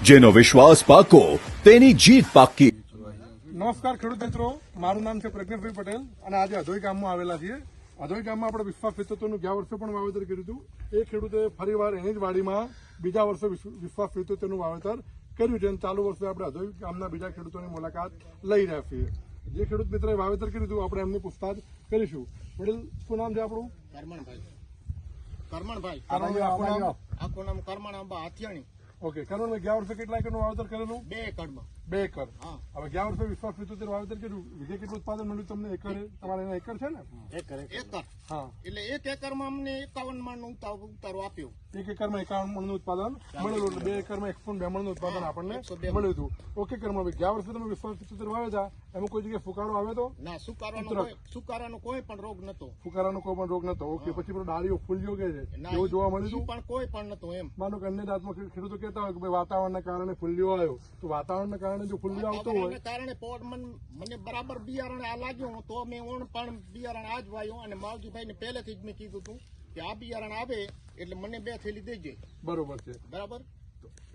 જેનો વિશ્વાસ પાકો તેની જીત પાકી। નમસ્કાર ખેડૂત મિત્રો, મારું નામ છે પ્રજ્ઞેશભાઈ પટેલ અને આજે અધોઈ ગામમાં આવેલા છીએ। અધોઈ ગામમાં આપણે વિશ્વાસ પિત્તોતેરનું ગયા વર્ષે પણ વાવેતર કર્યું હતું। એ ખેડૂતે ફરીવાર એની જ વાડીમાં બીજા વર્ષે વિશ્વાસ પિત્તોતેરનું વાવેતર કર્યું છે અને ચાલુ વર્ષે આપણે અધોઈ ગામના બીજા ખેડૂતોની મુલાકાત લઈ રહ્યા છીએ। જે ખેડૂત મિત્રોએ વાવેતર કર્યું હતું આપણે એમની પૂછતાછ કરીશું। વડીલ, શું નામ છે આપણું? કરમણભાઈ આખું નામ કરમણ અંબા હાથિયાણી। ઓકે, કરમણભાઈ, ગયા વર્ષે કેટલા એકરનું વાવેતર કરેલું? 2 એકરમાં। 2 એકર। હવે ગયા વર્ષે વિશ્વાસ પિત્તોતેર વાવેતર કર્યું, વીઘે કેટલું ઉત્પાદન મળ્યું તમને? એકરે તમારે એના એકર છે ને? એકર। હા, એટલે 1 એકરમાં અમને 51 મણનો ઉતારો આપ્યો। 1 એકરમાં 51 મણનું ઉત્પાદન મળેલું, એટલે 2 એકરમાં 102 મણનું ઉત્પાદન આપણને મળ્યું હતું। ઓકે કરમણભાઈ, ગયા વર્ષે તમે વિશ્વાસ પિત્તોતેર વાવ્યા એમાં કોઈ જગ્યાએ ફુકારો આવ્યો હતો? ના, સુકારાનો કોઈ પણ રોગ નતો। ફુકારાનો કોઈ પણ રોગ નતો। ઓકે, પછી પેલો ડાળીઓ ફૂલ્યો કે છે એવું જોવા મળ્યું હતું? પણ કોઈ પણ નતો। એમ માનો કે અન્ય જાતમાં ખેડૂતો કહેતા હોય કે ભાઈ વાતાવરણના કારણે ફૂલ્યો આવ્યો, તો વાતાવરણના કારણે જો ફૂલ્યો આવતો હોય કારણે મને બરાબર બિયારણ આ લાગ્યું તો મેં પણ બિયારણ આજ વાયું અને માવજીભાઈને પહેલેથી જ મેં કીધું હતું કે આ બિયારણ આવે એટલે મને 2 થેલી દેજે। બરોબર છે, બરાબર।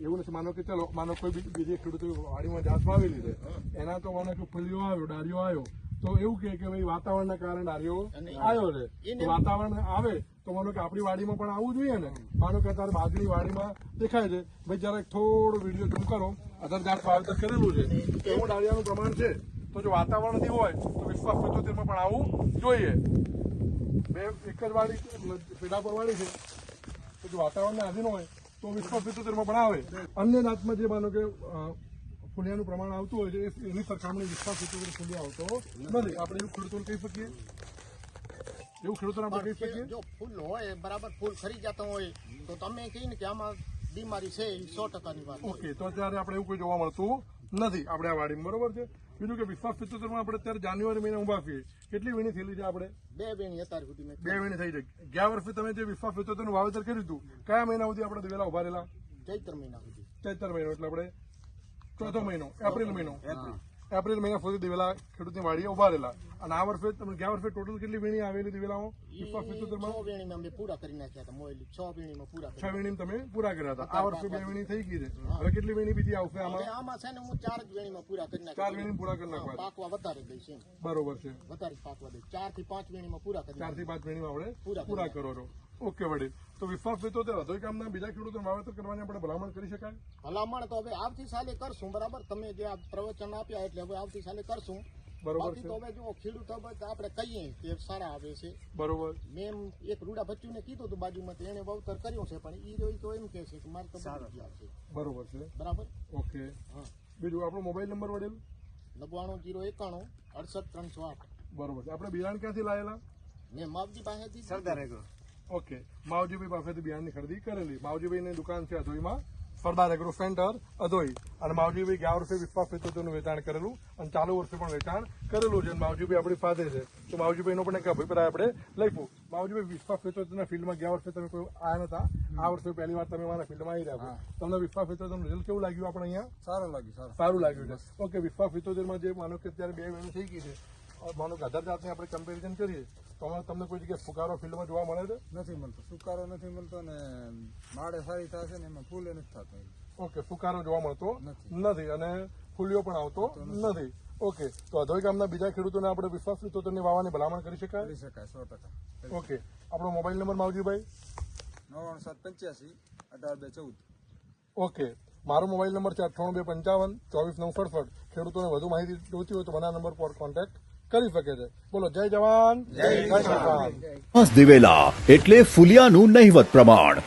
એવું નથી, માનો કે ચલો માનો કોઈ બીજી ખેડૂતો વાડીમાં જાત વાવેલી છે, એના તો માનો કે ફૂલ્યો આવ્યો, ડાળીઓ આવ્યો, તો એવું કે ભાઈ વાતાવરણના કારણે ડાળીઓ આવ્યો છે, તો વાતાવરણ આવે તો માનો કે આપણી વાડીમાં પણ આવવું જોઈએ ને। માનો કે અત્યારે બાજરી વાડીમાં દેખાય છે, ભાઈ જરાક થોડો વિડીયો ઝૂમ કરો, અધર જાત વાવેતર કરેલું છે, એવું ડાળિયાનું પ્રમાણ છે, તો જો વાતાવરણથી હોય તો વિશ્વાસ પિત્તોતેરમાં પણ આવવું જોઈએ। 2 એક જ વાડી પેડા પર વાડી છે, તો જો વાતાવરણને આધીન હોય તો વિશ્વાસ પિત્તોતેરમાં પણ આવે। અન્ય જાતમાં જે માનો કે ફૂલિયાનું પ્રમાણ આવતું હોય છે એની સરખામણી વિશ્વાસ પિત્તોતેર ફૂલિયા આવતો નથી। આપણે એવું ખેડૂતોને કહી શકીએ, એવું ખેડૂતોને આપણે કહી શકીએ જો ફૂલ હોય બરાબર, ફૂલ ખરી જતો હોય તો તમે કહીને કે આમાં બીમારી છે, એ 100%ની વાત। ઓકે, તો અત્યારે આપણે એવું કોઈ જોવા મળતું નથી આપણે આ વાડીમાં, બરોબર છે। બીજું કે વિશ્વાસ પિત્તોતેરમાં આપણે અત્યારે જાન્યુઆરી મહિના ઉભા છીએ, કેટલી વીણી થયેલી છે આપણે? 2 વીણી અત્યાર સુધી 2 વીણી થઈ છે। ગયા વર્ષે તમે જે વિશ્વાસ પિત્તોતેરનું વાવેતર કર્યું હતું, કયા મહિના સુધી આપણે દિવેલા ઉભા રહેલા? ચૈત્ર મહિના સુધી। ચૈત્ર મહિનો એટલે આપણે ચોથો મહિનો, એપ્રિલ મહિનો, એપ્રિલ મહિના સુધી દિવેલા ખેડૂતની વાડીએ ઉભા રહેલા। અને આ વર્ષે તમે ગયા વર્ષે ટોટલ કેટલી વીણી આવેલી દિવેલાઓ વિશ્વાસ પિત્તોતેરમાં? 6 વીણીમાં અમે પૂરા કરી નાખ્યા હતા। મોયલી 6 વીણીમાં પૂરા 6 વીણી તમે પૂરા કર્યા હતા। આ વર્ષે 2 વીણી થઈ ગઈ છે, હવે કેટલી વીણી બીજી આવશે આમાં? આમાં છે ને હું 4 જ વીણીમાં પૂરા કરી 4 વીણી પૂરા કરી નાખવા, પાકવા વધારે દઈશ। એમ બરોબર છે, વધારે પાકવા દઈશ। 4 થી 5 વીણીમાં પૂરા કરી 4 થી 5 વીણીમાં આપણે પૂરા કરો છો। ઓકે વડીલ, તો વિશ્વાસ પિત્તોતેર અધોઈ ગામના બીજા ખેડૂતોને વાવેતર કરવાની આપણે ભલામણ કરી શકાય? ભલામણ તો હવે આવતી સાલે કરશું, બરાબર। તમે જે આ પ્રવચન આપ્યા એટલે હવે આવતી સાલે કરશું, બરોબર છે। તો હવે જો ખેડૂત આપણે કહીએ કે સારા આવે છે, બરોબર। મેં એક રૂડા બચ્ચુને કીધું હતું બાજુમાં, એને વાવતર કર્યું છે, પણ ઈ તો એમ કે છે કે મારે તો આવશે। બરોબર છે, બરાબર। ઓકે, બીજું આપણો મોબાઈલ નંબર વડીલ? 99 091 68 308। બરોબર છે। આપણે બિયારણ ક્યાંથી લાયેલા? મેં માવજી પાસેથી સરદાર એગ્રો। ઓકે, માવજીભાઈ પાસેથી બિયારણની ખરીદી કરેલી। માવજીભાઈની દુકાન છે અધોઈમાં, સરદાર એગ્રો સેન્ટર અધોઈ। અને માવજીભાઈ ગયા વર્ષે વિશ્વાસ પિત્તોતેરનું વેચાણ કરેલું અને ચાલુ વર્ષે પણ વેચાણ કરેલું છે। માવજીભાઈ આપણી સાથે છે, તો માવજીભાઈનો પણ એક અભિપ્રાય આપણે લઈશું। માવજીભાઈ, વિશ્વાસ પિત્તોતેરના ફિલ્ડમાં ગયા વર્ષે તમે કોઈ આવ્યા નતા, આ વર્ષે પહેલી વાર તમે મારા ફિલ્ડમાં આવી રહ્યા છો, તમને વિશ્વાસ પિત્તોતેરનું રિઝલ્ટ કેવું લાગ્યું આપણે અહીંયા? સારું લાગ્યું છે। ઓકે, વિશ્વાસ પિત્તોતેરમાં જે માનો કે અત્યારે 2 વીણી થઈ ગઈ છે, માનો કે અધર જાતની આપણે કમ્પેરિઝન કરીએ તો તમને કોઈ જગ્યાએ ફુકારો ફિલ્ડમાં જોવા મળે છે? નથી મળતો, સુકારો નથી મળતો ને માળે સારી થશે ને એમાં ફૂલે નથી થતો। ઓકે, ફુકારો જોવા મળતો નથી અને ફૂલિયો પણ આવતો નથી। ઓકે, તો અધોઈ ગામના બીજા ખેડૂતોને આપણે વિશ્વાસ પિત્તોતેરની વાવવાની ભલામણ કરી શકાય? કરી શકાય 100%। ઓકે, આપણો મોબાઈલ નંબર માવજીભાઈ? 99 85 18 2 14। ઓકે, મારો મોબાઈલ નંબર છે 98 255 24 967। ખેડૂતોને વધુ માહિતી જોઈતી હોય તો મને આ નંબર પર કોન્ટેક્ટ કરી શકે છે। બોલો, જય જવાન જય કિસાન। દિવેલા એટલે ફુલિયાનું નહિવત પ્રમાણ,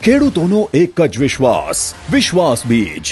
ખેડૂતોનો એક જ વિશ્વાસ, વિશ્વાસ બીજ।